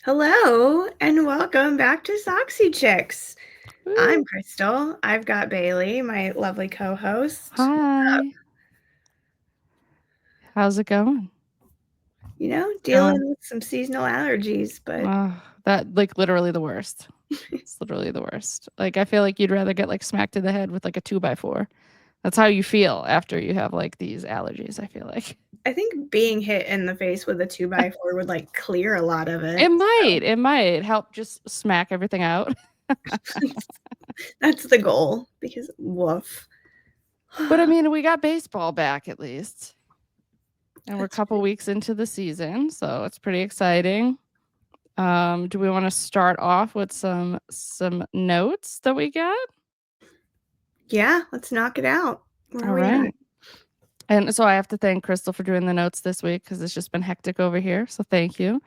Hello and welcome back to Soxy Chicks. I'm Woo. Chrystal. I've got Bayleigh, my lovely co-host. Hi. How's it going? Dealing Going. with some seasonal allergies, but That literally the worst. It's literally the worst. Like I feel like you'd rather get like smacked in the head with like a 2x4. That's how you feel after you have like these allergies, I feel like. I think being hit in the face with a 2x4 would like clear a lot of It it. might. It might help just smack everything out. That's the goal because woof. But I mean, we got baseball back at least. And we're a That's couple weeks into the season, so it's pretty exciting. Do we want to start off with some notes that we got? Yeah, let's knock it out. Where are All we at? right. And so I have to thank Chrystal for doing the notes this week because it's just been hectic over here. So thank you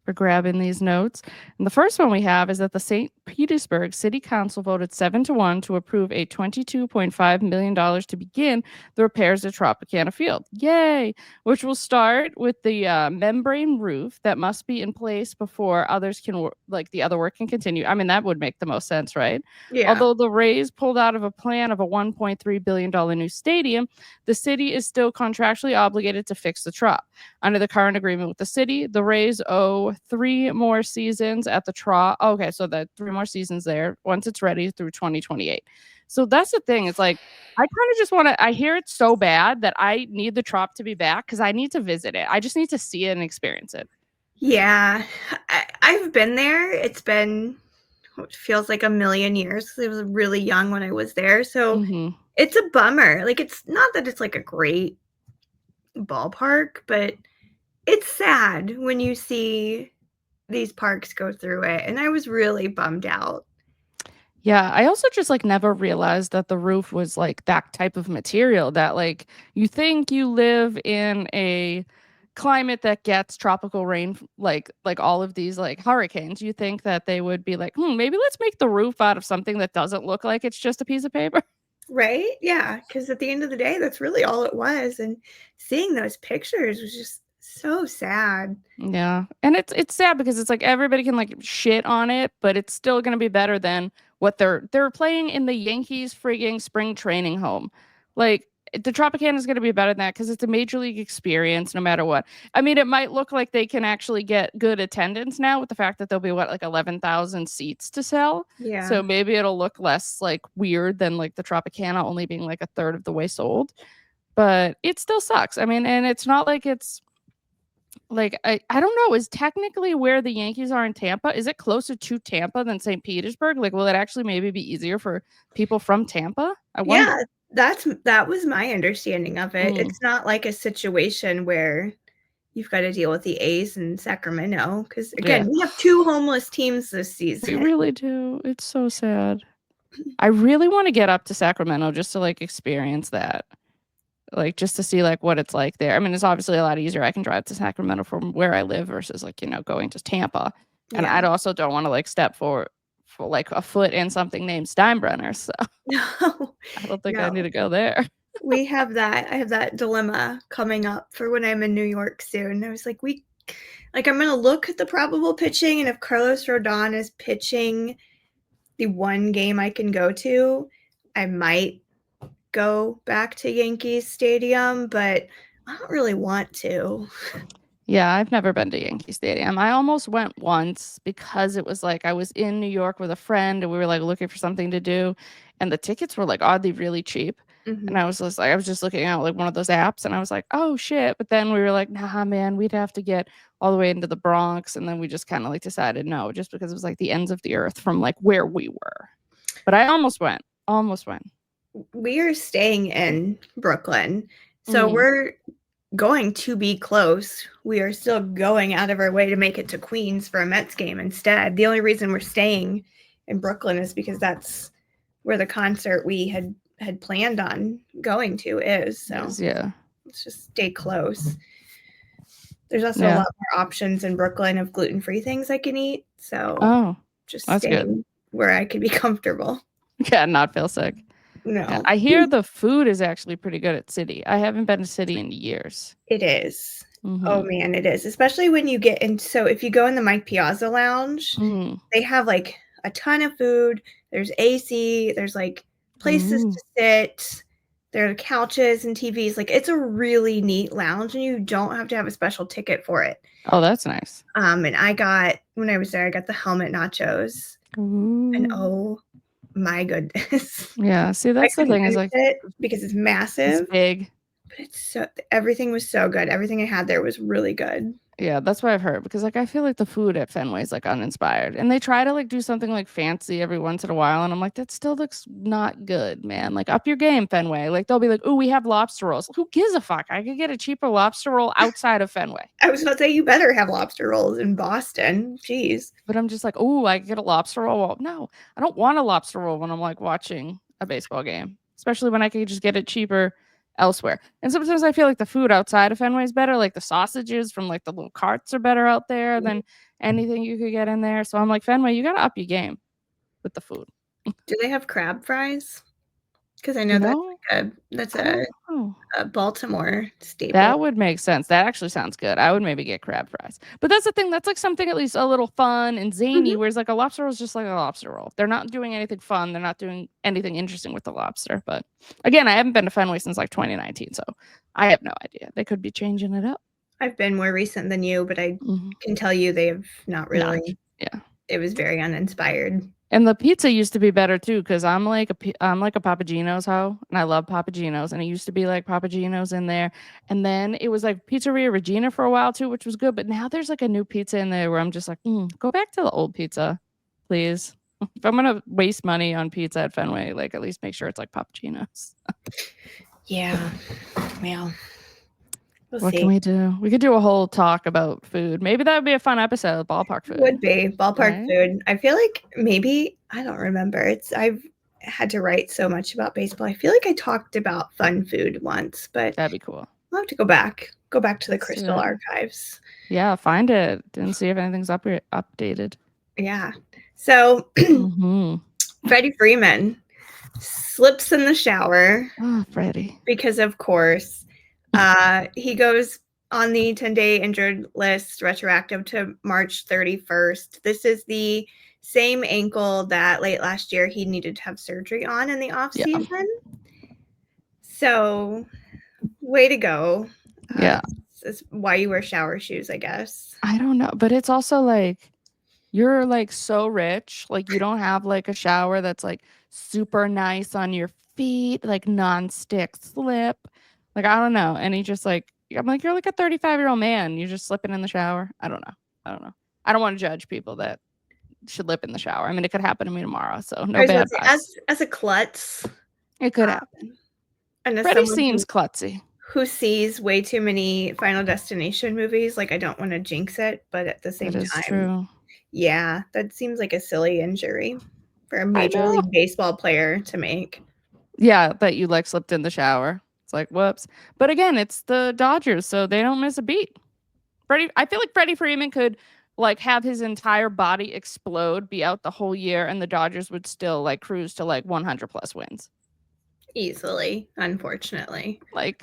for grabbing these notes. And the first one we have is that the St. Petersburg City Council voted 7-1 to approve a $22.5 million to begin the repairs to Tropicana Field. Yay! Which will start with the membrane roof that must be in place before others can, the other work can continue. I mean, that would make the most sense, right? Yeah. Although the Rays pulled out of a plan of a $1.3 billion new stadium, the city is still contractually obligated to fix the Trop. Under the current agreement with the city, the Rays owe 3 more seasons at the Trop. Okay, so that 3 more seasons there once it's ready through 2028. So that's the thing. It's like I kind of just want to. I hear it's so bad that I need the Trop to be back because I need to visit it. I just need to see it and experience it. Yeah. I've been there. It's been what feels like a million years because I was really young when I was there. So Mm-hmm. it's a bummer. Like, it's not that it's like a great ballpark, but it's sad when you see these parks go through it. And I was really bummed out. Yeah, I also just like never realized that the roof was like that type of material that like you think you live in a climate that gets tropical rain like all of these like hurricanes. You think that they would be like, maybe let's make the roof out of something that doesn't look like it's just a piece of paper. Right? Yeah. Because at the end of the day, that's really all it was. And seeing those pictures was just so sad. Yeah. And it's sad because it's like everybody can like shit on it, but it's still gonna be better than what they're playing in the Yankees frigging spring training home. Like the Tropicana is gonna be better than that because it's a major league experience no matter what. I mean, it might look like they can actually get good attendance now with the fact that there'll be like 11,000 seats to sell. Yeah. So maybe it'll look less like weird than like the Tropicana only being like a third of the way sold. But it still sucks. I mean, and it's not like it's like I don't know, is technically where the Yankees are in Tampa, is it closer to Tampa than St. Petersburg? Like, will it actually maybe be easier for people from Tampa? I Yeah. wonder. That was my understanding of it. Mm, It's not like a situation where you've got to deal with the A's in Sacramento because, yeah, again, we have 2 homeless teams this we season. really do. It's so sad. I really want to get up to Sacramento just to like experience that. Like just to see like what it's like there. I mean, it's obviously a lot easier. I can drive to Sacramento from where I live versus like, going to Tampa. And Yeah. I also don't want to like step for like a foot in something named Steinbrenner. So No, I don't think I need no. to go there. We have that I have that dilemma coming up for when I'm in New York soon. I was like, I'm gonna look at the probable pitching, and if Carlos Rodon is pitching the one game I can go to, I might go back to Yankees Stadium, but I don't really want to. Yeah, I've never been to Yankee Stadium. I almost went once because it was like I was in New York with a friend and we were like looking for something to do and the tickets were like oddly really cheap. And Mhm. I was just looking at like one of those apps and I was like, "Oh shit." But then we were like, "Nah, man, we'd have to get all the way into the Bronx." And then we just kind of like decided no, just because it was like the ends of the earth from like where we were. But I almost went. Almost went. We are staying in Brooklyn, so Mm, we're going to be close. We are still going out of our way to make it to Queens for a Mets game instead. The only reason we're staying in Brooklyn is because that's where the concert we had planned on going to is. So yeah. let's just stay close. There's also a Yeah. lot more options in Brooklyn of gluten-free things I can eat. So Oh, just that's good. staying where I could be comfortable. Yeah, not feel sick. Yeah, No, I hear the food is actually pretty good at City. I haven't been to City in years. it is. Oh, man, it is, especially when you get in so if you go in the Mike Piazza Lounge, they have, like, a ton of food, there's AC, there's, like, places to sit, there are couches and TVs, like, it's a really neat lounge, and you don't have to have a special ticket for it. Oh, that's nice. And when I was there, I got the helmet nachos, and oh my goodness. Yeah, see, that's the thing is, like, it because it's massive. it's big. But everything was so good. Everything I had there was really good. Yeah, that's what I've heard because, like, I feel like the food at Fenway is, like, uninspired, and they try to, like, do something, like, fancy every once in a while, and I'm like, "That still looks not good, man, like, up your game, Fenway." Like, they'll be like, "Ooh, we have lobster rolls." Who gives a fuck? I could get a cheaper lobster roll outside of Fenway. I was about to say you better have lobster rolls in Boston. Jeez. But I'm just like, "Ooh, I could get a lobster roll." Well, no, I don't want a lobster roll when I'm, like, watching a baseball game, especially when I could just get it cheaper elsewhere. And sometimes I feel like the food outside of Fenway is better, like, the sausages from, like, the little carts are better out there than anything you could get in there. So I'm like, "Fenway, you gotta up your game with the food." Do they have crab fries? Because I know You that's know? that's I don't know. a Baltimore staple. That would make sense. That actually sounds good. I would maybe get crab fries. But that's the thing, that's, like, something at least a little fun and zany, Mhm. whereas, like, a lobster roll is just like a lobster roll. They're not doing anything fun, they're not doing anything interesting with the lobster, but, again, I haven't been to Fenway since, like, 2019, so I have no idea. They could be changing it up. I've been more recent than you, but I Mhm. can tell you they have not Not really. yeah. It was very uninspired. And the pizza used to be better too, because I'm like a Papagino's hoe, and I love Papagino's, and it used to be like Papagino's in there, and then it was like Pizzeria Regina for a while too, which was good, but now there's like a new pizza in there where I'm just like, go back to the old pizza, please. If I'm gonna waste money on pizza at Fenway, like at least make sure it's like Papagino's. Yeah. Well, we'll What see. can we do? We could do a whole talk about food. Maybe that would be a fun episode, ballpark food. Would be ballpark Right? food. I feel like maybe I don't remember. I've had to write so much about baseball. I feel like I talked about fun food once, but That'd be cool. I'll have to go back to the Let's do Crystal it. archives. Yeah, find it and see if anything's updated. Yeah. So Freddie Freeman slips in the shower Oh, Freddie. because, of course, he goes on the 10-day injured list retroactive to March 31st. This is the same ankle that late last year he needed to have surgery on in the off season. So, way to go. Yeah. This is why you wear shower shoes, I guess. I don't know, but it's also like you're like so rich, like you don't have like a shower that's like super nice on your feet, like non-stick slip. Like I don't know. And he just like I'm like you're like a 35-year-old man, you're just slipping in the shower. I don't know. I don't want to judge people that should lip in the shower. I mean, it could happen to me tomorrow, so no bad vibes. As a klutz, It could happen. and as Freddie someone seems klutzy. who sees way too many Final Destination movies, like I don't want to jinx it, but at the same That is time, true. yeah, that seems like a silly injury for a I Major know. League Baseball player to make. Yeah, that you like slipped in the shower. It's like, whoops. But again, it's the Dodgers, so they don't miss a beat. I feel like Freddie Freeman could like have his entire body explode, be out the whole year, and the Dodgers would still like cruise to like 100 plus wins. Easily, unfortunately. Like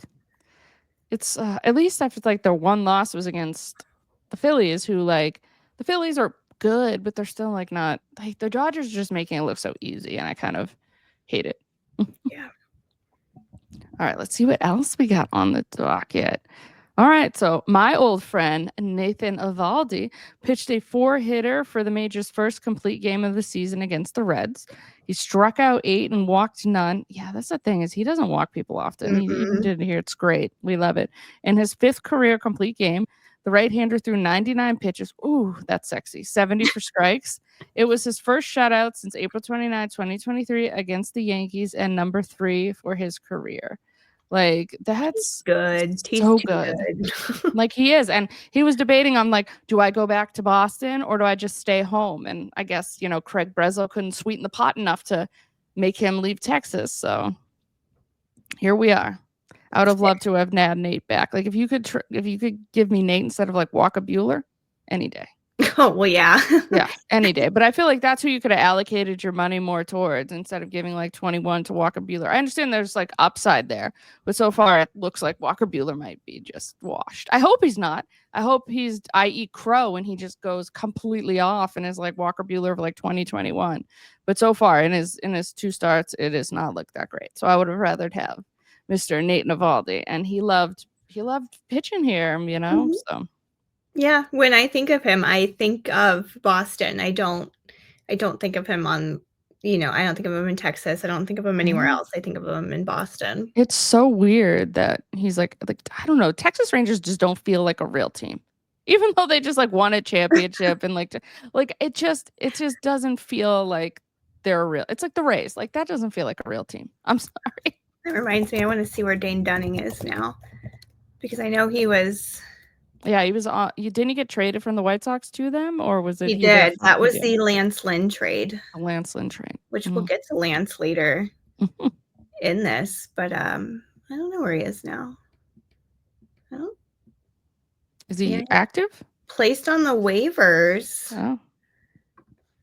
it's at least after like their one loss was against the Phillies, who like the Phillies are good, but they're still like not like the Dodgers are just making it look so easy, and I kind of hate it. Yeah. All right, let's see what else we got on the docket. All right, so my old friend Nathan Eovaldi pitched a 4-hitter for the Majors' first complete game of the season against the Reds. He struck out 8 and walked none. Yeah, that's the thing is he doesn't walk people often. He even did it here. It's great. We love it. In his 5th career complete game, the right-hander threw 99 pitches. Ooh, that's sexy. 70 for strikes. It was his first shutout since April 29, 2023 against the Yankees and number 3 for his career. Like that's good. He's so too good. good. Like he is. And he was debating on like, do I go back to Boston or do I just stay home? And I guess, Craig Breslow couldn't sweeten the pot enough to make him leave Texas. So here we are. I would have loved to have had Nate back. Like if you could give me Nate instead of like Walker Bueller any day. Oh, well, yeah. Yeah, any day. But I feel like that's who you could have allocated your money more towards instead of giving like 21 to Walker Buehler. I understand there's like upside there, but so far it looks like Walker Buehler might be just washed. I hope he's not. I hope he's i.e. Crow and he just goes completely off and is like Walker Buehler of like 2021. But so far in his 2 starts, it has not looked that great. So I would have rather have Mr. Nate Eovaldi, and he loved pitching here, Mhm. So Yeah, when I think of him, I think of Boston. I don't think of him on, I don't think of him in Texas. I don't think of him anywhere yeah. else. I think of him in Boston. It's so weird that he's like I don't know, Texas Rangers just don't feel like a real team. Even though they just like won a championship and like it just doesn't feel like they're real. It's like the Rays. Like that doesn't feel like a real team. I'm sorry. That reminds me, I want to see where Dane Dunning is now because I know he was. Yeah, he was on. Didn't he get traded from the White Sox to them, or was it He he there? did. That He was did the Lance Lynn trade, a Lance Lynn trade. which we'll get to Lance later in this, but I don't know where he is now. I don't. Is he Yeah, active? placed on the waivers. Oh.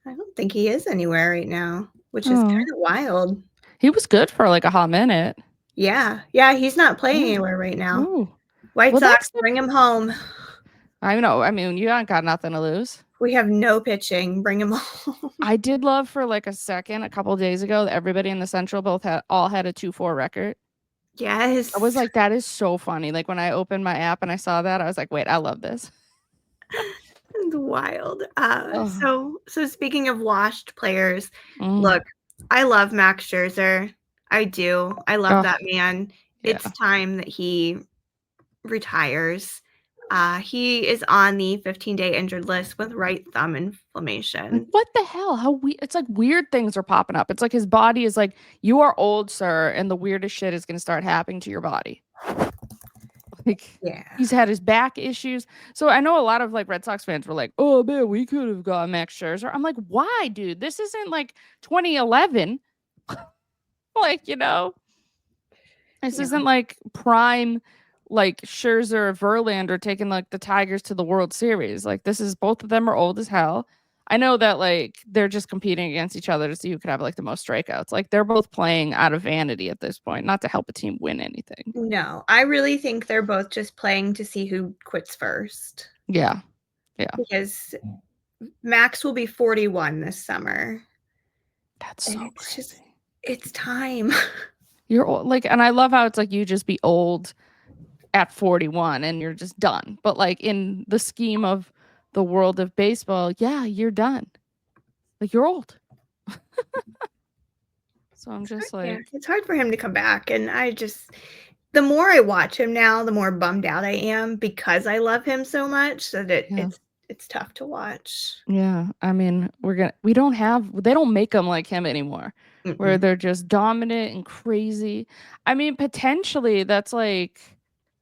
I don't think he is anywhere right now, which is Oh. kind of wild. He was good for like a hot minute. Yeah, he's not playing anywhere right now. Oh. White Well, Sox, bring him home. I know. I mean, you ain't got nothing to lose. We have no pitching. Bring him home. I did love for like a second, a couple days ago, that everybody in the Central all had a 2-4 record. Yes. I was like, that is so funny. Like when I opened my app and I saw that, I was like, wait, I love this. It's wild. Oh. So speaking of washed players, Mm. look, I love Max Scherzer. I do. I love that man. Yeah. It's time that he retires. He is on the 15-day injured list with right thumb inflammation. What the hell? How it's like weird things are popping up. It's like his body is like, you are old, sir, and the weirdest shit is going to start happening to your body. Like, Yeah. he's had his back issues. So I know a lot of like Red Sox fans were like, oh man, we could have got Max Scherzer. I'm like, why, dude? This isn't like 2011. Like, this isn't like prime, like Scherzer, Verlander taking like the Tigers to the World Series. Like, this is, both of them are old as hell. I know that like they're just competing against each other to see who could have like the most strikeouts. Like they're both playing out of vanity at this point, not to help a team win anything. No, I really think they're both just playing to see who quits first. Yeah. Yeah. Because Max will be 41 this summer. That's so crazy. It's time. You're old, like, and I love how it's like you just be old at 41 and you're just done. But like in the scheme of the world of baseball, yeah, you're done. Like you're old. So I'm just like, yeah, it's hard for him to come back. And the more I watch him now, the more bummed out I am because I love him so much that it's tough to watch. Yeah. I mean, they don't make them like him anymore, where they're just dominant and crazy. I mean, potentially that's like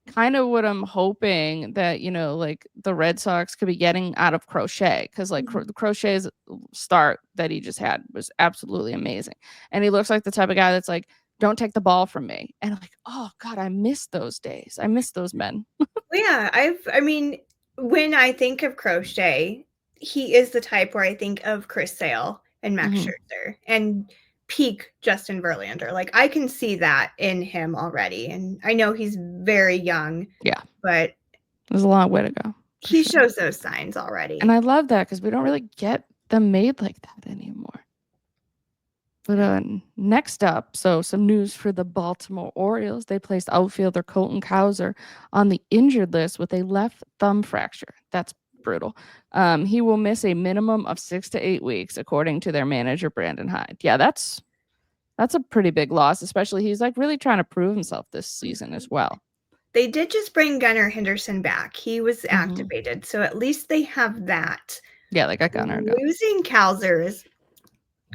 kind of what I'm hoping that, like the Red Sox could be getting out of Crochet, because like the Crochet's start that he just had was absolutely amazing. And he looks like the type of guy that's like, don't take the ball from me. And I'm like, oh God, I miss those days. I miss those men. Yeah, I mean, when I think of Crochet, he is the type where I think of Chris Sale and Max Scherzer and peak Justin Verlander. Like I can see that in him already. And I know he's very young. Yeah. But there's a long way to go. He shows those signs already. And I love that because we don't really get them made like that anymore. But next up, so some news for the Baltimore Orioles. They placed outfielder Colton on the injured list with a left thumb fracture. That's brutal. He will miss a minimum of 6 to 8 weeks, according to their manager, Brandon Hyde. Yeah, that's a pretty big loss, especially he's like really trying to prove himself this season as well. They did just bring Gunnar Henderson back. He was activated, so at least they have that. Yeah, they got Gunnar. Losing Chrystal is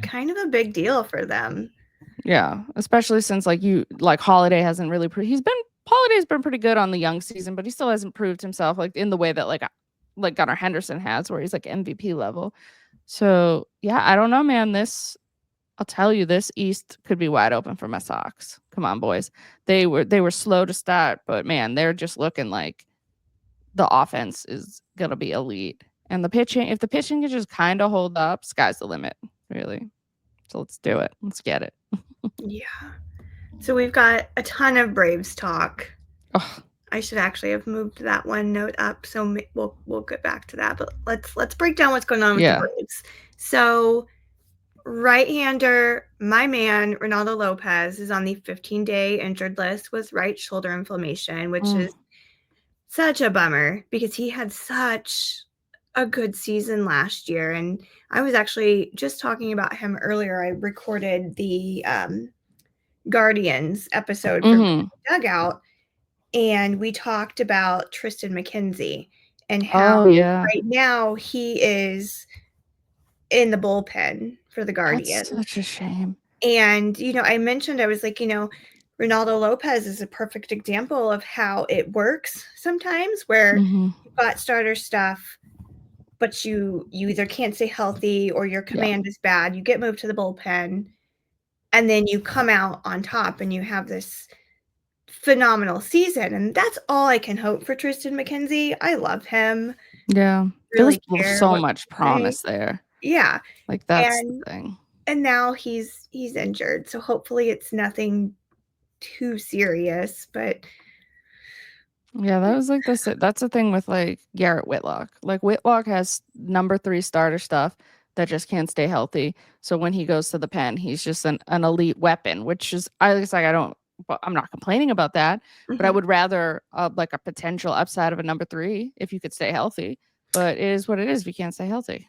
kind of a big deal for them. Yeah, especially since Holiday hasn't really Holiday's been pretty good on the young season, but he still hasn't proved himself like in the way that like Gunnar Henderson has, where he's like MVP level. So yeah, I don't know, man. I'll tell you, this East could be wide open for my Sox. Come on, boys. They were slow to start, but man, they're just looking like the offense is gonna be elite. And the pitching, if the pitching can just kind of hold up, sky's the limit, really. So let's do it. Let's get it. Yeah. So we've got a ton of Braves talk. Oh. I should actually have moved that one note up, so we'll get back to that. But let's break down what's going on with the Braves. So, right-hander, my man Ronaldo Lopez is on the 15-day injured list with right shoulder inflammation, which is such a bummer because he had such a good season last year. And I was actually just talking about him earlier. I recorded the Guardians episode from the Dugout, and we talked about Tristan McKenzie and how right now he is in the bullpen for the Guardians. That's such a shame. And, I mentioned, I was like, Ronaldo Lopez is a perfect example of how it works sometimes where you've got starter stuff, but you either can't stay healthy or your command is bad. You get moved to the bullpen, and then you come out on top and you have this phenomenal season. And that's all I can hope for Tristan McKenzie. I love him. Yeah. Really there was so much promise there. Yeah. Like, that's the thing. And now he's injured. So hopefully it's nothing too serious, but yeah, that was like that's the thing with like Garrett Whitlock. Like, Whitlock has number 3 starter stuff that just can't stay healthy. So when he goes to the pen, he's just an elite weapon, which is I'm not complaining about that, but I would rather like a potential upside of a number 3 if you could stay healthy. But it is what it is if you can't stay healthy.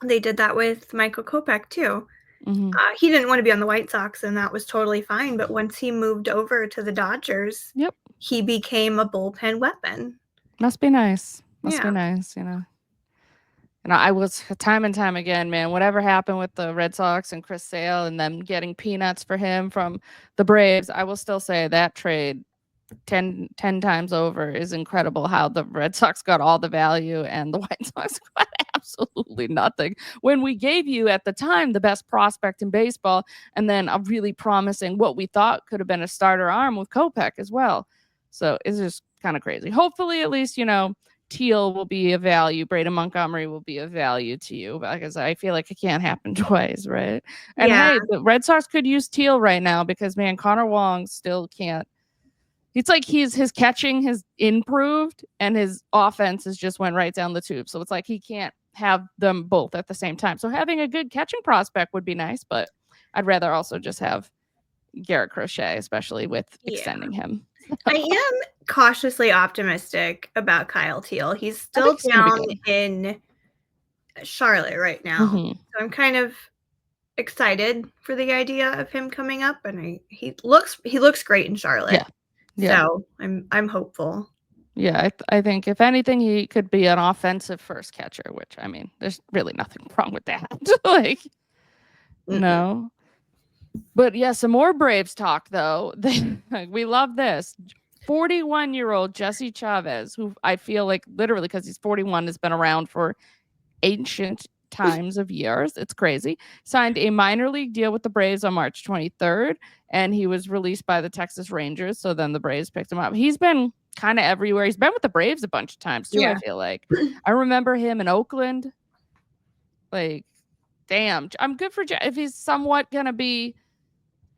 They did that with Michael Kopech too. He didn't want to be on the White Sox, and that was totally fine. But once he moved over to the Dodgers, he became a bullpen weapon. Must be nice. Must be nice, And I was time and time again, man, whatever happened with the Red Sox and Chris Sale and them getting peanuts for him from the Braves, I will still say that trade 10 times over is incredible how the Red Sox got all the value and the White Sox got absolutely nothing. When we gave you at the time the best prospect in baseball and then a really promising what we thought could have been a starter arm with Kopech as well. So it's just kind of crazy. Hopefully, at least, Teal will be a value. Braden Montgomery will be a value to you because I feel like it can't happen twice, right? And hey, the Red Sox could use Teal right now because, man, Connor Wong still can't. It's like his catching has improved and his offense has just went right down the tube. So it's like he can't have them both at the same time. So having a good catching prospect would be nice, but I'd rather also just have Garrett Crochet, especially with extending him. I am cautiously optimistic about Kyle Teal. He's still down in Charlotte right now. So I'm kind of excited for the idea of him coming up, and he looks great in Charlotte. Yeah. So I'm hopeful. Yeah, I think if anything, he could be an offensive first catcher, which, I mean, there's really nothing wrong with that. Like, no. But yeah, some more Braves talk, though. We love this. 41-year-old Jesse Chavez, who I feel like literally because he's 41 has been around for ancient times of years. It's crazy. Signed a minor league deal with the Braves on March 23rd, and he was released by the Texas Rangers. So then the Braves picked him up. He's been kind of everywhere. He's been with the Braves a bunch of times too, I feel like. I remember him in Oakland. Like, damn, I'm good for if he's somewhat gonna be,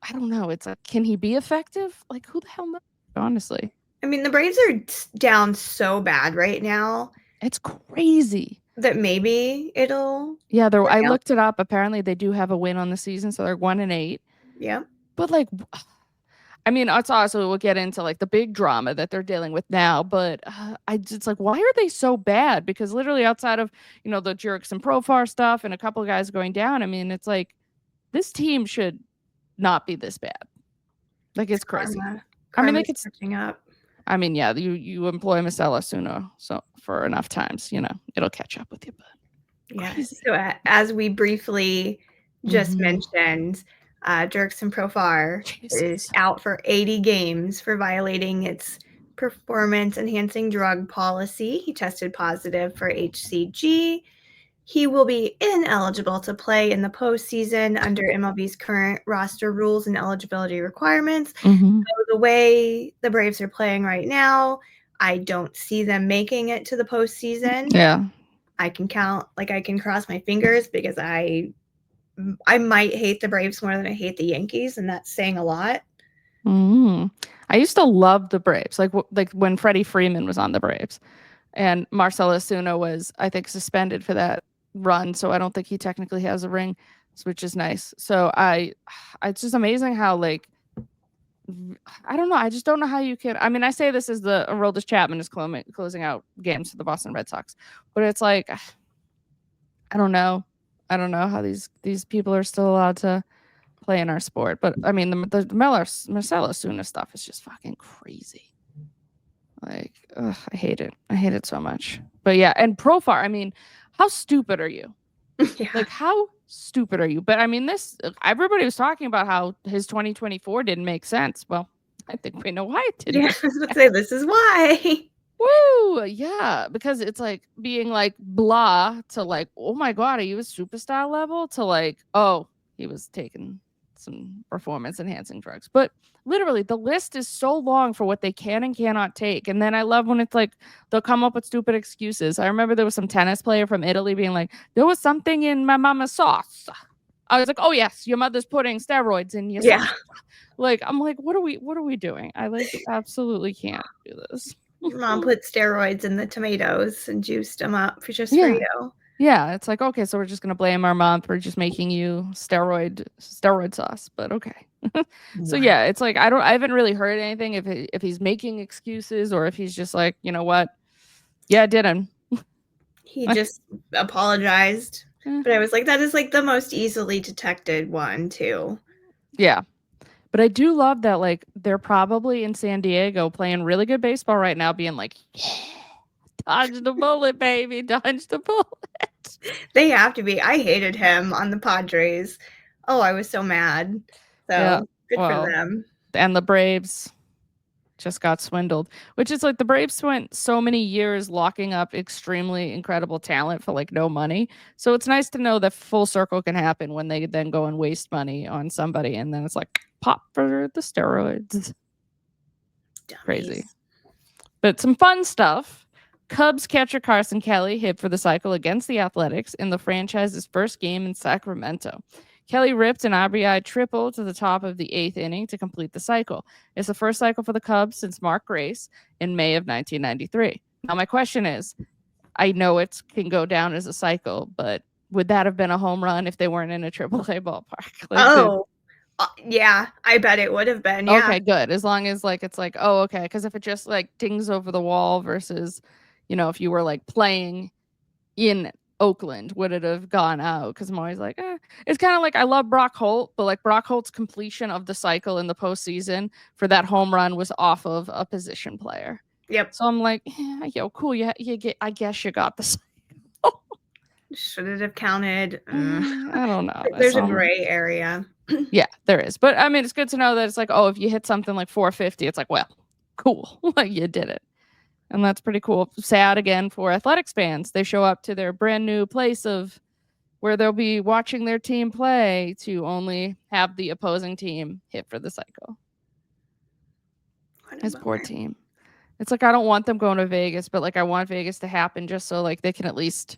I don't know. It's like, can he be effective? Like, who the hell knows? Honestly, I mean, the Braves are down so bad right now. It's crazy that maybe it'll. Yeah, I looked it up. Apparently, they do have a win on the season, so they're 1-8. Yeah, but like, I mean, it's also we'll get into like the big drama that they're dealing with now. But it's like, why are they so bad? Because literally, outside of the Jerks and Profar stuff and a couple of guys going down, I mean, it's like this team should not be this bad. Like, it's crazy. I mean, like, it's catching up. I mean, yeah, you employ Marcelo Sooner, so for enough times, it'll catch up with you. But yeah, so as we briefly just mentioned, Jerks and Profar is out for 80 games for violating its performance-enhancing drug policy. He tested positive for HCG. He will be ineligible to play in the postseason under MLB's current roster rules and eligibility requirements. So the way the Braves are playing right now, I don't see them making it to the postseason. Yeah. I can count, like I can cross my fingers because I might hate the Braves more than I hate the Yankees, and that's saying a lot. I used to love the Braves, like when Freddie Freeman was on the Braves, and Marcell Ozuna was, I think, suspended for that run, so I don't think he technically has a ring, which is nice. So it's just amazing how like I don't know. I just don't know how you can. I mean, I say this as the Aroldis Chapman is closing out games for the Boston Red Sox, but it's like I don't know. I don't know how these people are still allowed to play in our sport. But I mean, the Marcell Ozuna stuff is just fucking crazy. Like, I hate it. I hate it so much. But yeah, and Profar. I mean, how stupid are you? Yeah. Like, how stupid are you? But I mean, everybody was talking about how his 2024 didn't make sense. Well, I think we know why it didn't. Yeah, I was gonna say this is why. Woo! Yeah, because it's like being like blah to like, oh my god, are you a superstar level? To like, oh, he was taking some performance enhancing drugs. But literally, the list is so long for what they can and cannot take. And then I love when it's like they'll come up with stupid excuses. I remember there was some tennis player from Italy being like, there was something in my mama's sauce. I was like, oh yes, your mother's putting steroids in your sauce. Like, I'm like, what are we doing? I like absolutely can't do this. Your mom put steroids in the tomatoes and juiced them up for you. Yeah, it's like, okay, so we're just gonna blame our mom for just making you steroid sauce, but okay. So yeah, it's like I haven't really heard anything if he's making excuses or if he's just like, you know what? Yeah, I didn't. He just apologized. But I was like, that is like the most easily detected one too. Yeah. But I do love that, like, they're probably in San Diego playing really good baseball right now, being like, yeah, dodge the bullet, baby, dodge the bullet. They have to be. I hated him on the Padres. Oh, I was so mad. So Yeah, good for them. And the Braves just got swindled, which is like the Braves spent so many years locking up extremely incredible talent for like no money. So it's nice to know that full circle can happen when they then go and waste money on somebody. And then it's like pop for the steroids. Dummies. Crazy. But some fun stuff. Cubs catcher Carson Kelly hit for the cycle against the Athletics in the franchise's first game in Sacramento. Kelly ripped an RBI triple to the top of the 8th inning to complete the cycle. It's the first cycle for the Cubs since Mark Grace in May of 1993. Now, my question is, I know it can go down as a cycle, but would that have been a home run if they weren't in a AAA ballpark? Like, yeah, I bet it would have been. Yeah. Okay, good. As long as like it's like, oh, okay, because if it just like dings over the wall versus, if you were like playing in Oakland, would it have gone out? Because I'm always like, it's kind of like I love Brock Holt, but like Brock Holt's completion of the cycle in the postseason for that home run was off of a position player. Yep. So I'm like, yo, cool. You get. I guess you got the cycle. Should it have counted? I don't know. There's a gray area. Yeah, there is. But I mean, it's good to know that it's like, oh, if you hit something like 450, it's like, well, cool. Like you did it. And that's pretty cool. Sad again for Athletics fans. They show up to their brand new place of where they'll be watching their team play to only have the opposing team hit for the cycle. His poor team. It's like I don't want them going to Vegas, but like I want Vegas to happen just so like they can at least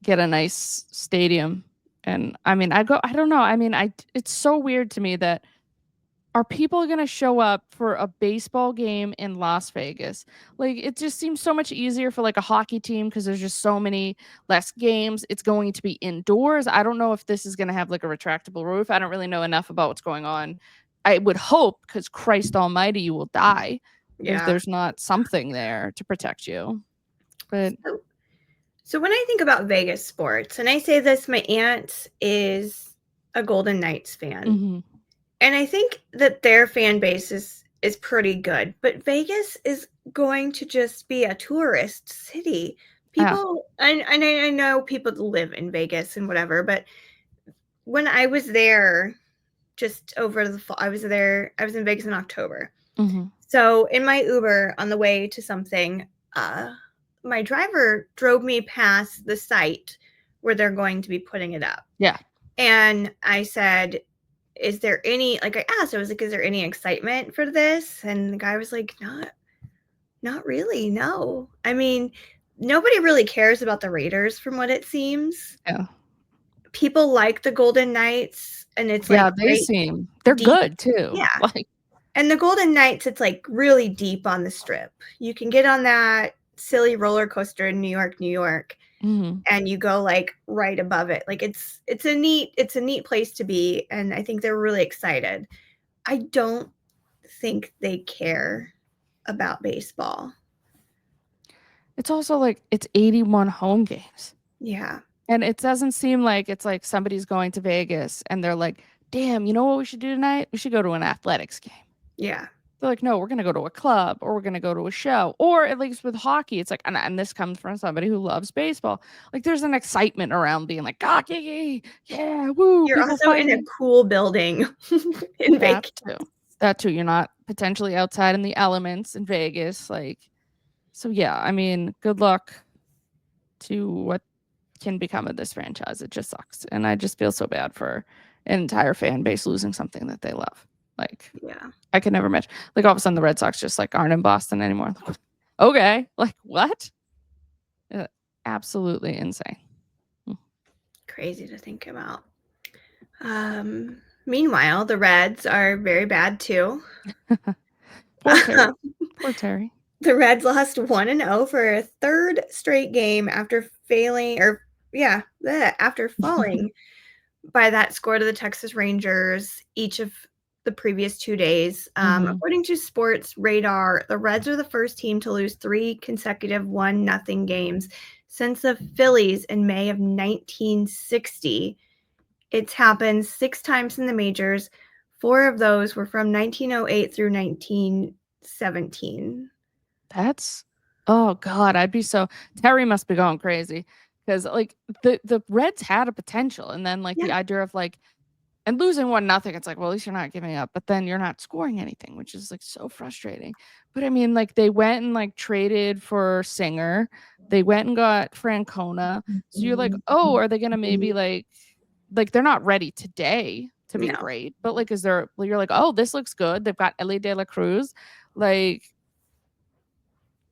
get a nice stadium. And I mean, I don't know. I mean, it's so weird to me that are people going to show up for a baseball game in Las Vegas? Like, it just seems so much easier for like a hockey team because there's just so many less games. It's going to be indoors. I don't know if this is going to have like a retractable roof. I don't really know enough about what's going on. I would hope, because Christ almighty, you will die if there's not something there to protect you. But so when I think about Vegas sports, and I say this, my aunt is a Golden Knights fan. Mm-hmm. And I think that their fan base is pretty good. But Vegas is going to just be a tourist city. People, and I know people live in Vegas and whatever, but when I was there just over the fall, I was in Vegas in October. Mm-hmm. So in my Uber on the way to something, my driver drove me past the site where they're going to be putting it up. Yeah. And I said, is there any, like I asked, I was like, is there any excitement for this? And the guy was like, not really, no. I mean, nobody really cares about the Raiders from what it seems. Yeah. People like the Golden Knights, and it's Yeah, like they right seem they're deep. good too. Yeah. Like, And the Golden Knights, it's like really deep on the strip. You can get on that silly roller coaster in New York, mhm. and you go like right above it. Like it's a neat place to be, and I think they're really excited. I don't think they care about baseball. It's also like it's 81 home games. Yeah. And it doesn't seem like it's like somebody's going to Vegas and they're like, "Damn, you know what we should do tonight? We should go to an athletics game." Yeah. They're like, "No, we're going to go to a club or we're going to go to a show." Or at least with hockey, it's like, and this comes from somebody who loves baseball. Like there's an excitement around being like, "Hockey, yeah, woo, You're people also in a fighting." cool building in That Vegas. too. That too. You're not potentially outside in the elements in Vegas. Like, so yeah, I mean, good luck to what can become of this franchise. It just sucks. And I just feel so bad for an entire fan base losing something that they love. Like, Yeah. I could never imagine. Like, all of a sudden, the Red Sox just like aren't in Boston anymore. Like, okay. Like, what? Absolutely insane. Crazy to think about. Meanwhile, the Reds are very bad too. Poor Terry. Poor Terry. The Reds lost 1-0 for a third straight game after after falling by that score to the Texas Rangers each of the previous 2 days. According to Sports Radar, the Reds are the first team to lose 3 consecutive 1-0 games since the Phillies in May of 1960. It's happened 6 times in the majors. 4 of those were from 1908 through 1917. That's, oh God, I'd be so, Terry must be going crazy because like the Reds had a potential. And then like Yeah. the idea of like, and losing 1-0, it's like, well, at least you're not giving up, but then you're not scoring anything, which is like so frustrating. But I mean, like they went and like traded for Singer, they went and got Francona. So you're like, oh, are they gonna maybe like they're not ready today to be No. great, but like, is there? You're like, oh, this looks good. They've got Ellie De La Cruz, like.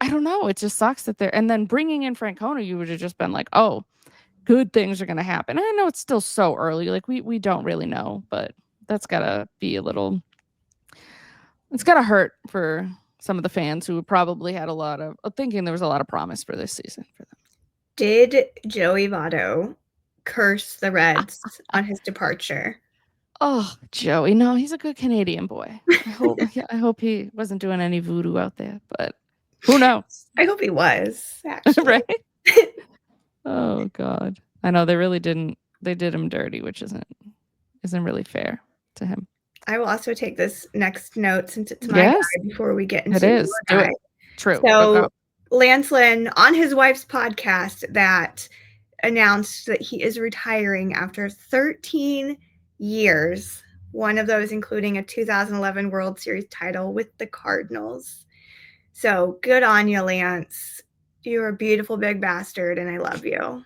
I don't know. It just sucks that they're, and then bringing in Francona, you would have just been like, oh, good things are gonna happen. I know it's still so early, like we don't really know, but that's gotta be a little. It's gotta hurt for some of the fans who probably had a lot of thinking there was a lot of promise for this season for them. Did Joey Votto curse the Reds on his departure? Oh, Joey, no, he's a good Canadian boy. I hope, yeah, I hope he wasn't doing any voodoo out there, but who knows, I hope he was, actually. right? Oh God, I know they really didn't. They did him dirty, which isn't really fair to him. I will also take this next note since it's my Yes, guy before we get it into is. your Do guy. it. True. So Lance Lynn on his wife's podcast that announced that he is retiring after 13 years, one of those including a 2011 World Series title with the Cardinals. So good on you, Lance. You're a beautiful big bastard, and I love you.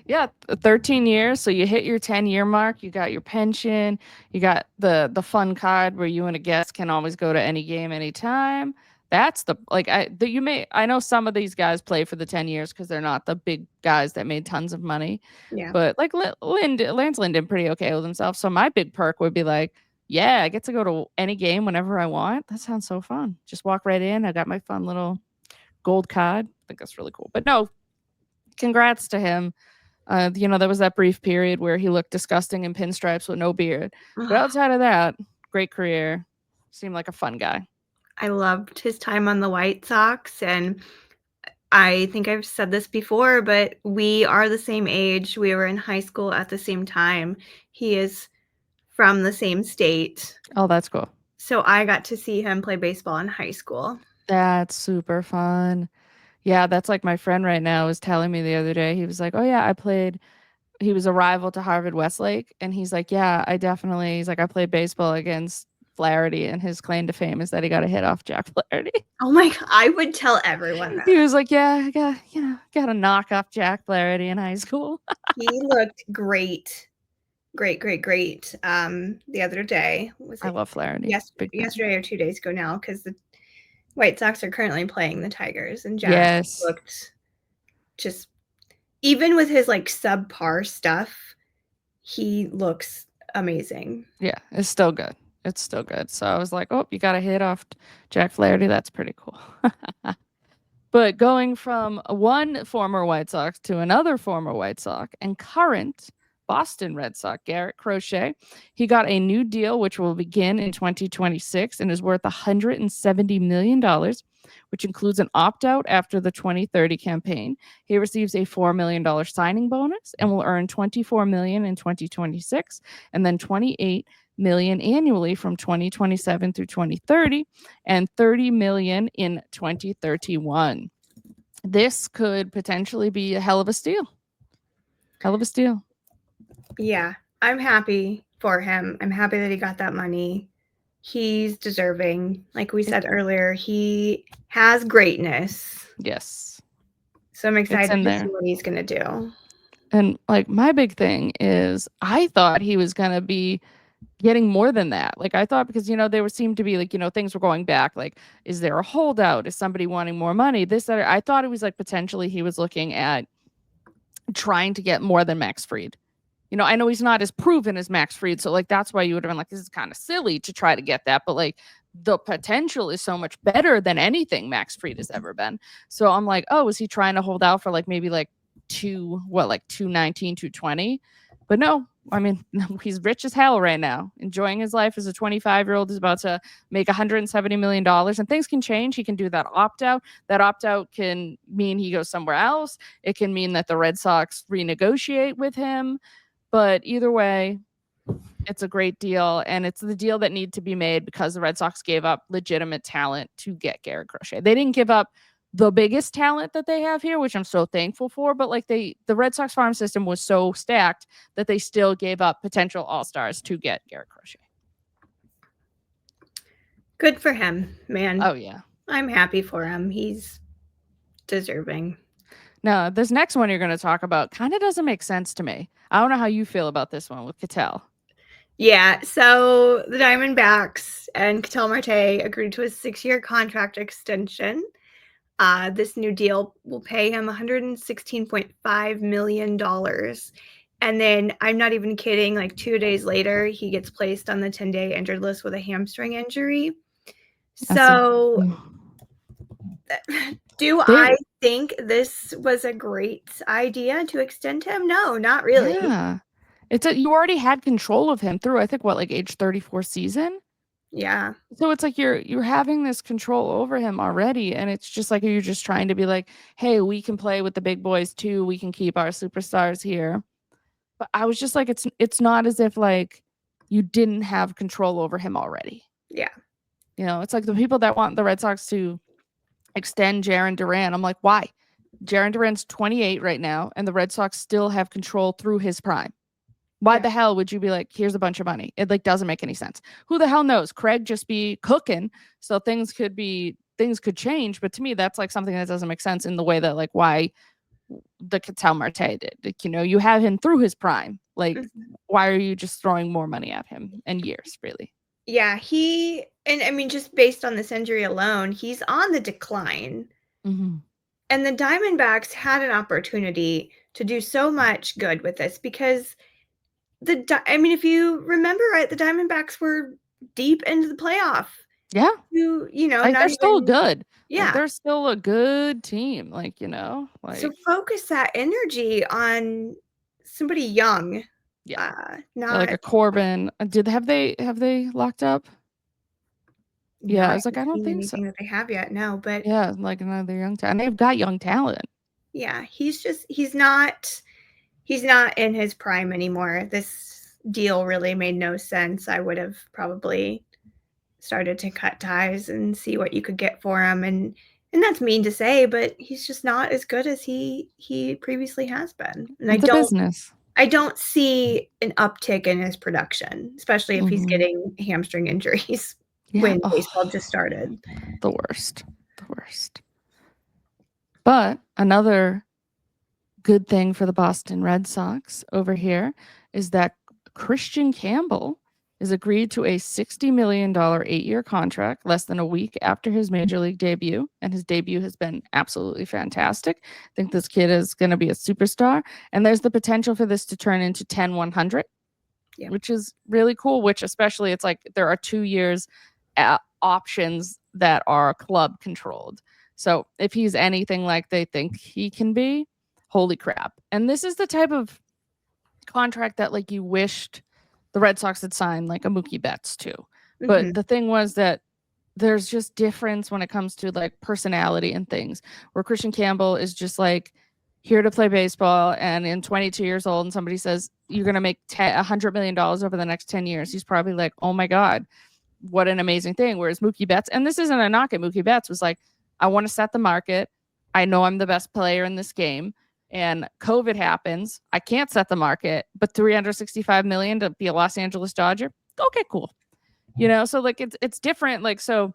Yeah, 13 years. So you hit your 10-year mark. You got your pension. You got the fun card where you and a guest can always go to any game anytime. That's the like I know some of these guys play for the 10 years because they're not the big guys that made tons of money. Yeah. But like Lance Lynn did pretty okay with himself. So my big perk would be like, yeah, I get to go to any game whenever I want. That sounds so fun. Just walk right in. I got my fun little gold card. I think that's really cool. But no, congrats to him. There was that brief period where he looked disgusting in pinstripes with no beard. But outside of that, great career. Seemed like a fun guy. I loved his time on the White Sox, and I think I've said this before, but we are the same age. We were in high school at the same time. He is from the same state. Oh, that's cool. So I got to see him play baseball in high school. That's super fun. Yeah, that's like my friend right now was telling me the other day. He was like, oh, yeah, he was a rival to Harvard Westlake. And he's like, yeah, he's like, I played baseball against Flaherty. And his claim to fame is that he got a hit off Jack Flaherty. Oh my God, I would tell everyone that. He was like, yeah, I got a knock off Jack Flaherty in high school. He looked great. Great. The other day. I love Flaherty. Yesterday or 2 days ago now, because the White Sox are currently playing the Tigers, and Jack Yes. looked just, even with his like subpar stuff, he looks amazing. Yeah, it's still good. It's still good. So I was like, oh, you got a hit off Jack Flaherty. That's pretty cool. But going from one former White Sox to another former White Sox and current Boston Red Sox, Garrett Crochet, he got a new deal which will begin in 2026 and is worth $170 million, which includes an opt-out after the 2030 campaign. He receives a $4 million signing bonus and will earn $24 million in 2026 and then $28 million annually from 2027 through 2030 and $30 million in 2031. This could potentially be a hell of a steal. Hell of a steal. Yeah, I'm happy for him. I'm happy that he got that money. He's deserving. Like we said earlier, he has greatness. Yes. So I'm It's excited in to see there. what he's going to do. And like my big thing is I thought he was going to be getting more than that. Like I thought because there seemed to be like things were going back, like is there a holdout, is somebody wanting more money, this that I thought it was like potentially he was looking at trying to get more than Max Fried. I know he's not as proven as Max Fried, so like that's why you would have been like, this is kind of silly to try to get that, but like the potential is so much better than anything Max Fried has ever been. So I'm like, oh, is he trying to hold out for like maybe like 219, 220? But no, I mean, he's rich as hell right now, enjoying his life as a 25-year-old. Is about to make $170 million, and things can change. He can do that opt out. That opt out can mean he goes somewhere else. It can mean that the Red Sox renegotiate with him. But either way, it's a great deal, and it's the deal that needed to be made because the Red Sox gave up legitimate talent to get Garrett Crochet. They didn't give up the biggest talent that they have here, which I'm so thankful for, but like the Red Sox farm system was so stacked that they still gave up potential all-stars to get Garrett Crochet. Good for him, man. Oh yeah. I'm happy for him. He's deserving. Now, this next one you're going to talk about kind of doesn't make sense to me. I don't know how you feel about this one with Ketel. Yeah, so the Diamondbacks and Ketel Marte agreed to a 6-year contract extension. This new deal will pay him $116.5 million. And then, I'm not even kidding, like 2 days later, he gets placed on the 10-day injured list with a hamstring injury. So, I think this was a great idea to extend him? No, not really. Yeah. You already had control of him through, I think, like age 34 season? Yeah. So it's like you're having this control over him already, and it's just like you're just trying to be like, hey, we can play with the big boys too. We can keep our superstars here. But I was just like, it's not as if like you didn't have control over him already. Yeah. It's like the people that want the Red Sox to extend Jarren Duran. I'm like, why? Jarren Duran's 28 right now, and the Red Sox still have control through his prime. Why the hell would you be like, here's a bunch of money? It like doesn't make any sense. Who the hell knows? Craig just be cooking, so things could change. But to me, that's like something that doesn't make sense in the way that like why the Ketel Marte did. Like, you have him through his prime. Like, why are you just throwing more money at him and years, really? Yeah, and I mean, just based on this injury alone, he's on the decline. Mm-hmm. And the Diamondbacks had an opportunity to do so much good with this because if you remember right, the Diamondbacks were deep into the playoff. Yeah. Like not they're still even good. Yeah. Like they're still a good team. Like, So focus that energy on somebody young. yeah. Not Like a Corbin. Have they locked up? Yeah, I was like, I don't think so. anything that they have yet, no, but Yeah, like another young talent. They've got young talent. yeah, he's not in his prime anymore. This deal really made no sense. I would have probably started to cut ties and see what you could get for him, and that's mean to say, but he's just not as good as he previously has been. And It's a business. I don't see an uptick in his production, especially if he's getting hamstring injuries when baseball just started. The worst. But another good thing for the Boston Red Sox over here is that Kristian Campbell is agreed to a $60 million 8-year contract less than a week after his major league debut. And his debut has been absolutely fantastic. I think this kid is going to be a superstar. And there's the potential for this to turn into 10-100, which is really cool, which especially it's like there are 2 years options that are club controlled. So if he's anything like they think he can be, holy crap. And this is the type of contract that like you wished the Red Sox had signed like a Mookie Betts too. But the thing was that there's just difference when it comes to like personality and things, where Kristian Campbell is just like here to play baseball, and in 22 years old and somebody says you're going to make $100 million over the next 10 years, he's probably like, oh my God, what an amazing thing. Whereas Mookie Betts, and this isn't a knock at Mookie Betts, was like, I want to set the market. I know I'm the best player in this game, and COVID happens. I can't set the market, but $365 million to be a Los Angeles Dodger. Okay, cool. So like it's different. Like, so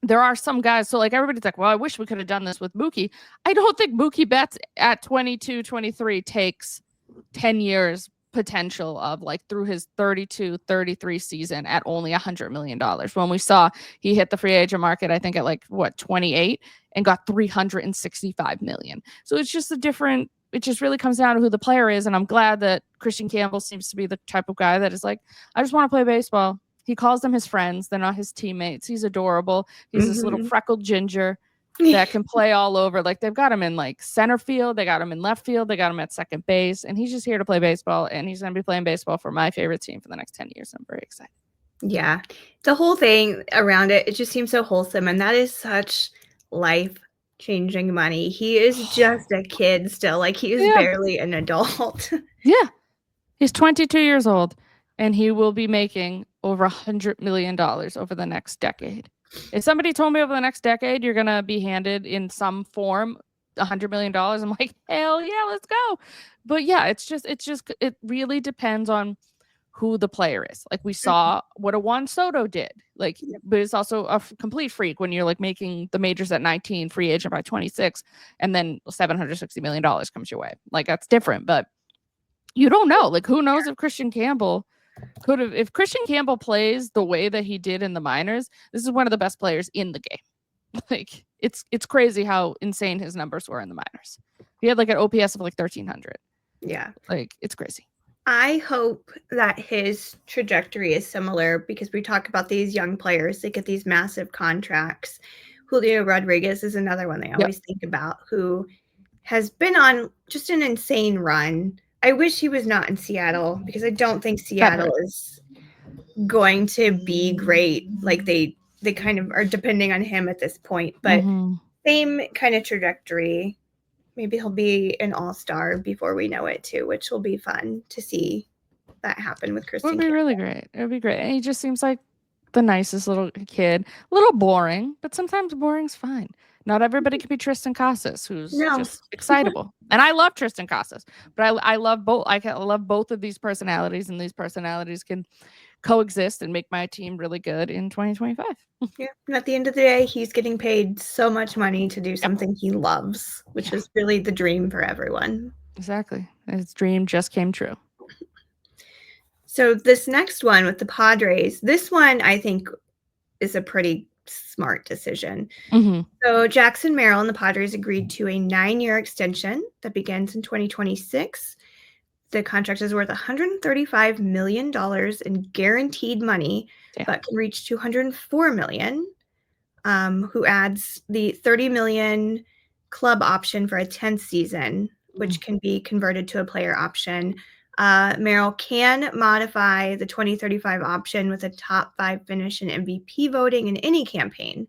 there are some guys. So like everybody's like, well, I wish we could have done this with Mookie. I don't think Mookie Betts at 22, 23 takes 10 years potential of like through his 32, 33 season at only $100 million. When we saw he hit the free agent market, I think at like 28 and got $365 million. So it's just it just really comes down to who the player is. And I'm glad that Kristian Campbell seems to be the type of guy that is like, I just want to play baseball. He calls them his friends. They're not his teammates. He's adorable. He's this little freckled ginger that can play all over. Like they've got him in like center field. They got him in left field. They got him at second base. And he's just here to play baseball. And he's going to be playing baseball for my favorite team for the next 10 years. I'm very excited. Yeah. The whole thing around it just seems so wholesome. And that is such life-changing money. He is just a kid still. Like he is barely an adult. Yeah. He's 22 years old. And he will be making over $100 million over the next decade. If somebody told me over the next decade you're going to be handed in some form $100 million, I'm like, hell yeah, let's go. But yeah, it really depends on who the player is. Like we saw what a Juan Soto did. Like, but it's also a complete freak when you're like making the majors at 19, free agent by 26, and then $760 million comes your way. Like that's different, but you don't know. Like who knows if Kristian Campbell if Kristian Campbell plays the way that he did in the minors, this is one of the best players in the game. Like it's crazy how insane his numbers were in the minors. He had like an OPS of like 1,300. Yeah. Like it's crazy. I hope that his trajectory is similar because we talk about these young players that get these massive contracts. Julio Rodriguez is another one I always think about, who has been on just an insane run. I wish he was not in Seattle because I don't think Seattle is going to be great. Like they kind of are depending on him at this point, but same kind of trajectory. Maybe he'll be an all-star before we know it too, which will be fun to see that happen with Kristian. It would be really great. It would be great. And he just seems like the nicest little kid. A little boring, but sometimes boring's fine. Not everybody can be Tristan Casas, who's just excitable. And I love Tristan Casas, but I love both. I love both of these personalities, and these personalities can coexist and make my team really good in 2025. Yeah. And at the end of the day, he's getting paid so much money to do something he loves, which is really the dream for everyone. Exactly. His dream just came true. So this next one with the Padres, this one I think is a pretty smart decision. So Jackson Merrill and the Padres agreed to a 9-year extension that begins in 2026. The contract is worth $135 million in guaranteed money, but can reach $204 million. Who adds the $30 million club option for a 10th season, which can be converted to a player option. Merrill can modify the 2035 option with a top 5 finish in MVP voting in any campaign.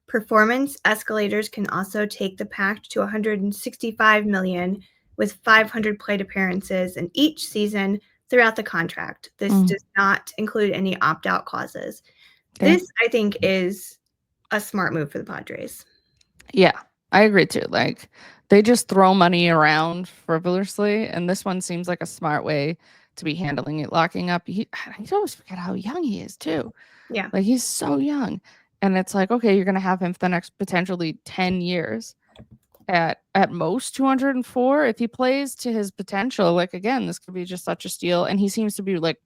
Performance escalators can also take the pact to $165 million with 500 plate appearances in each season throughout the contract. This does not include any opt-out clauses. This, I think, is a smart move for the Padres. Yeah, I agree too. Like they just throw money around frivolously, and this one seems like a smart way to be handling it, locking up. I always forget how young he is too. Yeah, like he's so young, and it's like, okay, you're gonna have him for the next potentially 10 years at most 204 if he plays to his potential. Like again, this could be just such a steal, and he seems to be like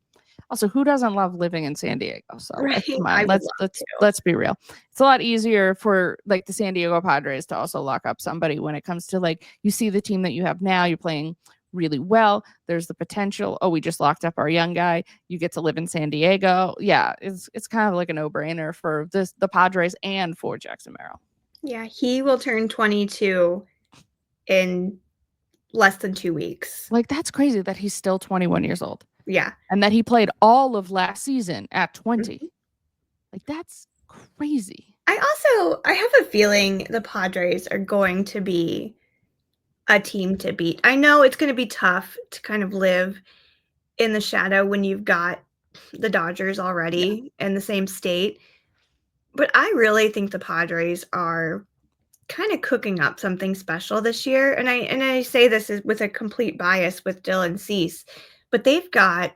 Also, who doesn't love living in San Diego? So Right. come I on, would love to. let's be real. It's a lot easier for like the San Diego Padres to also lock up somebody when it comes to like you see the team that you have now, you're playing really well. There's the potential. Oh, we just locked up our young guy. You get to live in San Diego. Yeah, it's kind of like a no-brainer for the Padres and for Jackson Merrill. Yeah, he will turn 22 in less than 2 weeks. Like that's crazy that he's still 21 years old. Yeah. And that he played all of last season at 20. Mhm. Like that's crazy. I have a feeling the Padres are going to be a team to beat. I know it's going to be tough to kind of live in the shadow when you've got the Dodgers already in the same state, but I really think the Padres are kind of cooking up something special this year, and I say this is with a complete bias with Dylan Cease, but they've got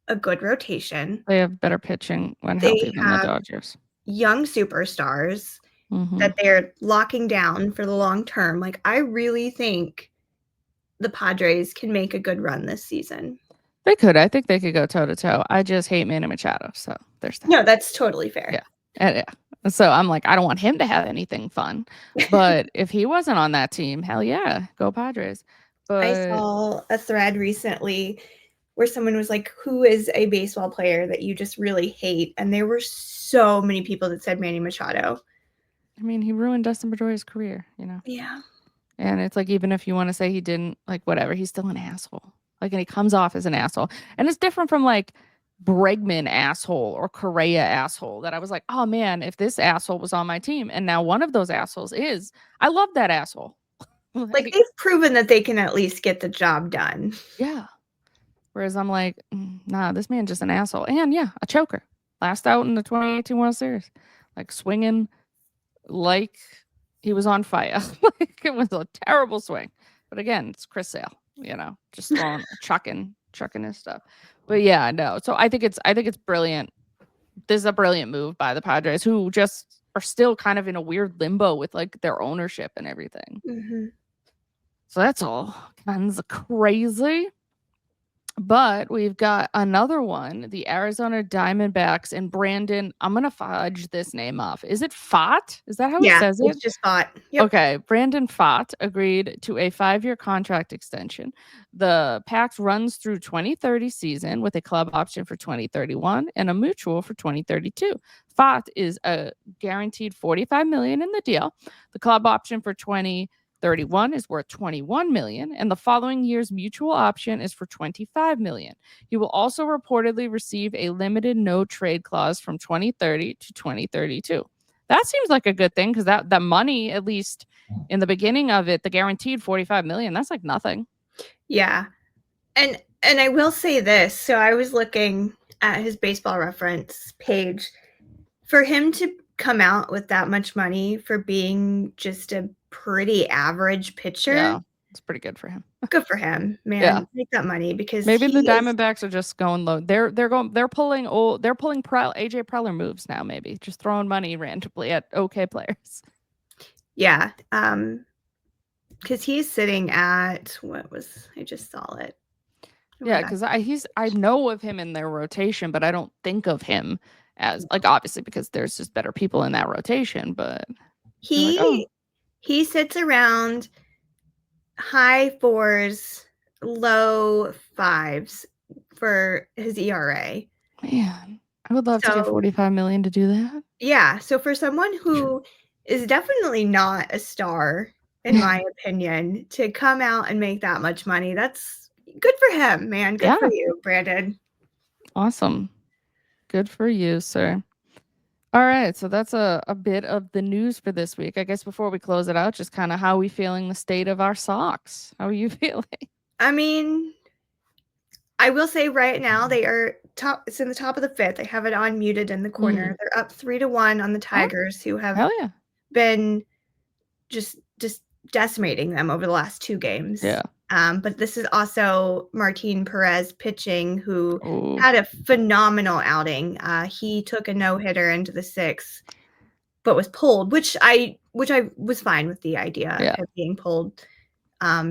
a good rotation. They have better pitching when They healthy than the have Dodgers. young superstars Mm-hmm. that they're locking down for the long term. Like, I really think the Padres can make a good run this season. They could. I think they could go toe to toe. I just hate Manny Machado. So there's that. No, that's totally fair. Yeah. Yeah. So I'm like, I don't want him to have anything fun. But if he wasn't on that team, hell yeah, go Padres. I But saw a thread recently where someone was like, "Who is a baseball player that you just really hate?" And there were so many people that said Manny Machado. I mean, he ruined Dustin Pedroia's career, you know? Yeah. And it's like, even if you want to say he didn't, like, whatever, he's still an asshole. Like, and he comes off as an asshole. And it's different from like Bregman asshole or Correa asshole that I was like, oh man, if this asshole was on my team. And now one of those assholes is, I love that asshole. Like, they've proven that they can at least get the job done. Yeah. Whereas I'm like, nah, this man just an asshole. And yeah, a choker. Last out in the 2018 World Series. Like swinging like he was on fire. Like it was a terrible swing. But again, it's Chris Sale, you know, just throwing chucking his stuff. But yeah, no. So I think it's brilliant. This is a brilliant move by the Padres, who just are still kind of in a weird limbo with like their ownership and everything. Mm-hmm. So that's all kinds of crazy. But we've got another one, the Arizona Diamondbacks and Brandon. I'm going to fudge this name off. Is it Pfaadt? Is that how he says it? It's just Pfaadt. Yep. Okay. Brandon Pfaadt agreed to a 5-year contract extension. The pact runs through 2030 season with a club option for 2031 and a mutual for 2032. Pfaadt is a guaranteed $45 million in the deal. The club option for 2031 is worth $21 million, and the following year's mutual option is for $25 million. He will also reportedly receive a limited no trade clause from 2030 to 2032. That seems like a good thing because that money, at least in the beginning of it, the guaranteed $45 million, that's like nothing. Yeah. And I will say this. So I was looking at his baseball reference page. For him to come out with that much money for being just a pretty average pitcher. Yeah, it's pretty good for him. Good for him, man. Yeah. Take that money because maybe the Diamondbacks are just going low. They're pulling AJ Preller moves now, maybe just throwing money randomly at okay players. Yeah. Because he's sitting at I just saw it. Yeah, because I know of him in their rotation, but I don't think of him as like obviously because there's just better people in that rotation. But he sits around high 4s, low 5s for his ERA. Man, I would love to get $45 million to do that. Yeah, so for someone who is definitely not a star, in my opinion, to come out and make that much money, that's good for him, man. Good for you, Brandon. Awesome. Good for you, sir. All right, so that's a bit of the news for this week. I guess before we close it out, just kind of how we feeling the state of our Sox. How are you feeling? I mean, I will say right now they are top. It's in the top of the 5th. I have it unmuted in the corner. They're up 3-1 on the Tigers, who have been just decimating them over the last 2 games. Yeah. But this is also Martin Perez pitching, who had a phenomenal outing. He took a no-hitter into the 6th, but was pulled, which I was fine with the idea of being pulled.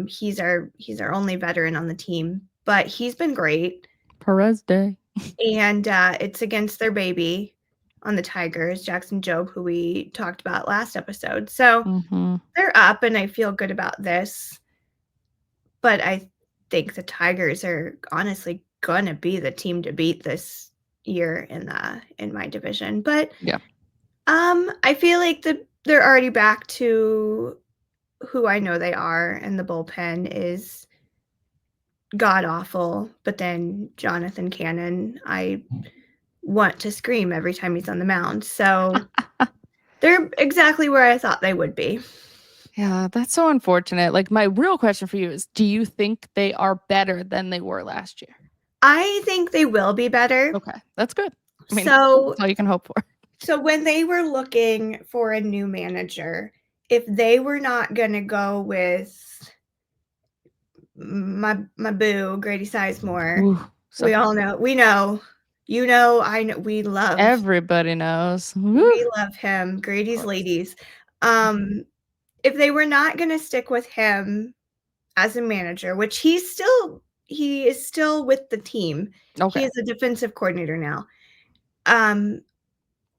He's our only veteran on the team, but he's been great. Perez Day. and it's against their baby on the Tigers, Jackson Jobe, who we talked about last episode. So they're up, and I feel good about this. But I think the Tigers are honestly gonna be the team to beat this year in my division. But Yeah. I feel like they're already back to who I know they are, and the bullpen is god awful. But then Jonathan Cannon, I want to scream every time he's on the mound. So they're exactly where I thought they would be. Yeah, that's so unfortunate. Like, my real question for you is, do you think they are better than they were last year? I think they will be better. Okay, that's good. I mean, So that's all you can hope for. So when they were looking for a new manager, if they were not gonna go with my boo, Grady Sizemore, Ooh, so we all know, you know, I know, everybody knows. we love him, Grady's ladies. If they were not gonna stick with him as a manager, which he is still with the team. He Okay. is a defensive coordinator now.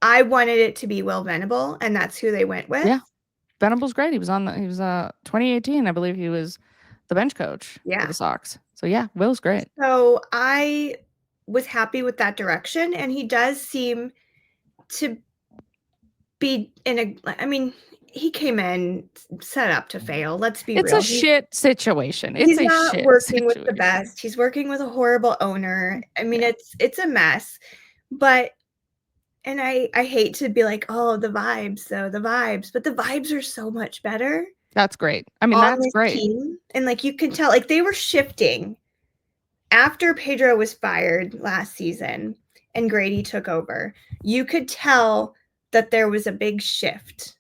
I wanted it to be Will Venable, and that's who they went with. Yeah. Venable's great. He was 2018, I believe he was the bench coach for the Sox. So yeah, Will's great. So I was happy with that direction, and he does seem to be he came in set up to fail. Let's be It's real. a shit situation. He's not working with the best. He's working with a horrible owner. I mean, it's a mess. But and I hate to be like, oh, the vibes, but the vibes are so much better. That's great. I mean, that's great. Team. And like you can tell, like they were shifting after Pedro was fired last season and Grady took over. You could tell that there was a big shift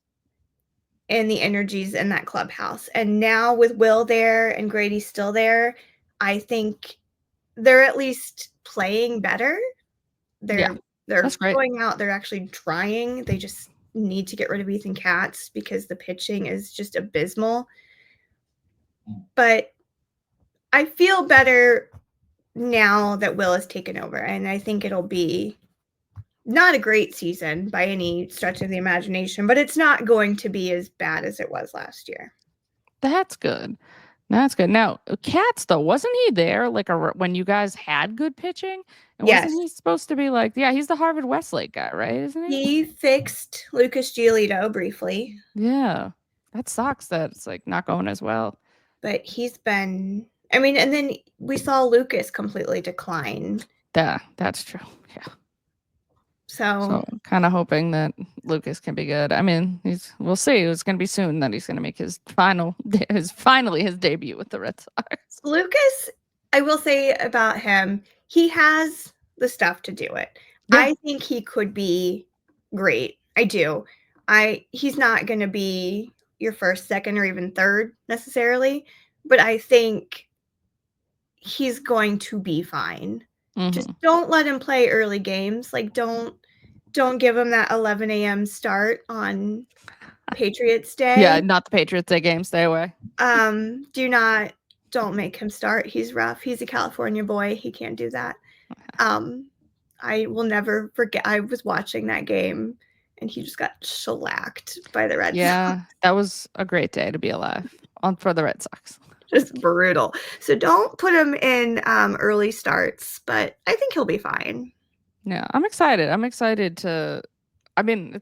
in the energies in that clubhouse. And now with Will there and Grady still there, I think they're at least playing better. They're going out, they're actually trying. They just need to get rid of Ethan Katz because the pitching is just abysmal. But I feel better now that Will has taken over, and I think it'll be not a great season by any stretch of the imagination, but it's not going to be as bad as it was last year. That's good. That's good. Now, Katz, though, wasn't he there like when you guys had good pitching? And Yes. Wasn't he supposed to be like, yeah, he's the Harvard Westlake guy, right? Isn't he? He fixed Lucas Giolito briefly. Yeah. That sucks that it's like not going as well. But he's been, and then we saw Lucas completely decline. Yeah, that's true. Yeah. So kind of hoping that Lucas can be good. I mean, we'll see. It's going to be soon that he's going to make his finally his debut with the Red Sox. Lucas, I will say about him, he has the stuff to do it. Yeah. I think he could be great. I do. He's not going to be your first, second, or even third necessarily, but I think he's going to be fine. Just don't let him play early games. Like don't give him that 11 a.m. start on Patriots Day. Yeah, not the Patriots Day game. Stay away. Don't make him start. He's rough. He's a California boy. He can't do that. I will never forget. I was watching that game and he just got shellacked by the Red Sox. Yeah, that was a great day to be alive for the Red Sox. Just brutal. So don't put him in early starts, but I think he'll be fine. Yeah, I'm excited. It's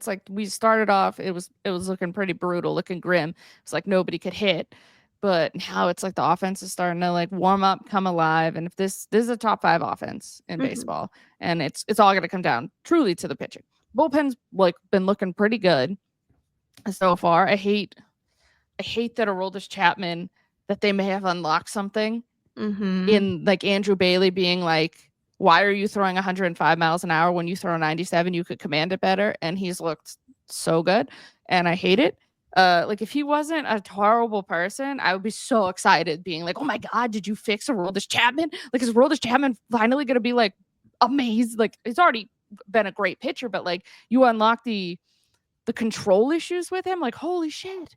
like we started off, it was looking pretty brutal, looking grim. It's like nobody could hit. But now it's like the offense is starting to like warm up, come alive. And if this is a top 5 offense in baseball, and it's all going to come down truly to the pitching. Bullpen's like been looking pretty good so far. I hate that Aroldis Chapman, that they may have unlocked something in like Andrew Bayleigh being like, why are you throwing 105 miles an hour when you throw 97? You could command it better. And he's looked so good. And I hate it. Like if he wasn't a horrible person, I would be so excited being like, oh my God, did you fix Aroldis Chapman? Like, is Aroldis Chapman finally going to be like amazed? Like it's already been a great pitcher, but like you unlock the control issues with him. Like, holy shit.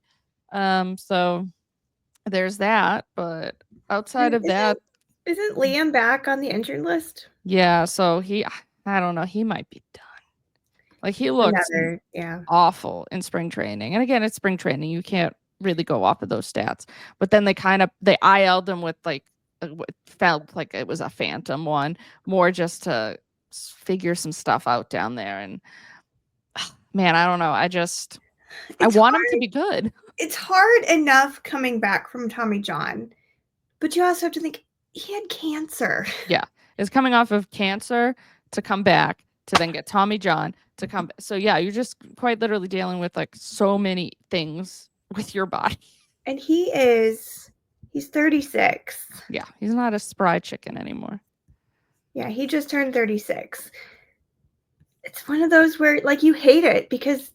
So there's that. But outside of that, Isn't Liam back on the injured list? Yeah, so I don't know, he might be done. Like, he looks Yeah. awful in spring training. And again, it's spring training. You can't really go off of those stats. But then they IL'd him with like what felt like it was a phantom one, more just to figure some stuff out down there. And man, I don't know. I It's want him to hard. be good. It's hard enough coming back from Tommy John, but you also have to think he had cancer. Yeah. Is coming off of cancer to come back to then get Tommy John to come. So yeah, you're just quite literally dealing with like so many things with your body. And he's 36. Yeah, he's not a spry chicken anymore. Yeah, he just turned 36. It's one of those where like you hate it because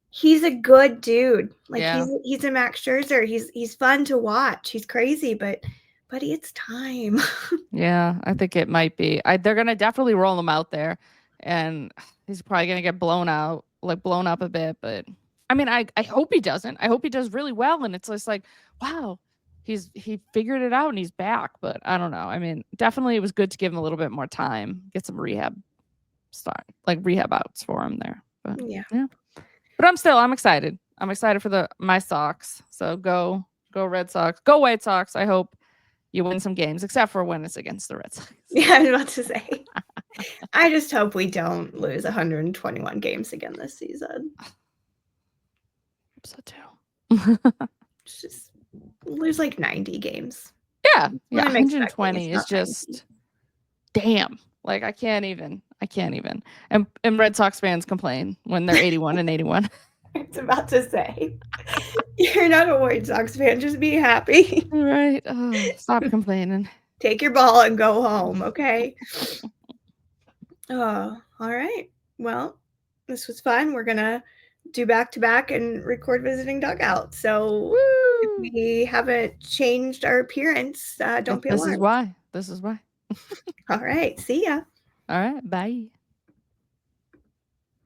he's a good dude. Like he's a Max Scherzer. He's fun to watch. He's crazy, but buddy, it's time. Yeah, I think it might be. They're gonna definitely roll him out there, and he's probably gonna get blown up a bit. But I mean, I hope he doesn't. I hope he does really well, and it's just like, wow, he figured it out and he's back. But I don't know. I mean, definitely it was good to give him a little bit more time, get some rehab outs for him there. But yeah. But I'm excited. I'm excited for my Sox. So go Red Sox, go White Sox. I hope you win some games, except for when it's against the Red Sox. Yeah, I was about to say. I just hope we don't lose 121 games again this season. Hope so too. Just lose like 90 games. Yeah, 120 is just damn. Like I can't even. And Red Sox fans complain when they're 81 and 81. I was about to say, you're not a White Sox fan. Just be happy. Right. Oh, stop complaining. Take your ball and go home, okay? Oh, all right. Well, this was fun. We're going to do back-to-back and record Visiting Dugout. So if we haven't changed our appearance, don't be alarmed. This is why. All right. See ya. All right. Bye.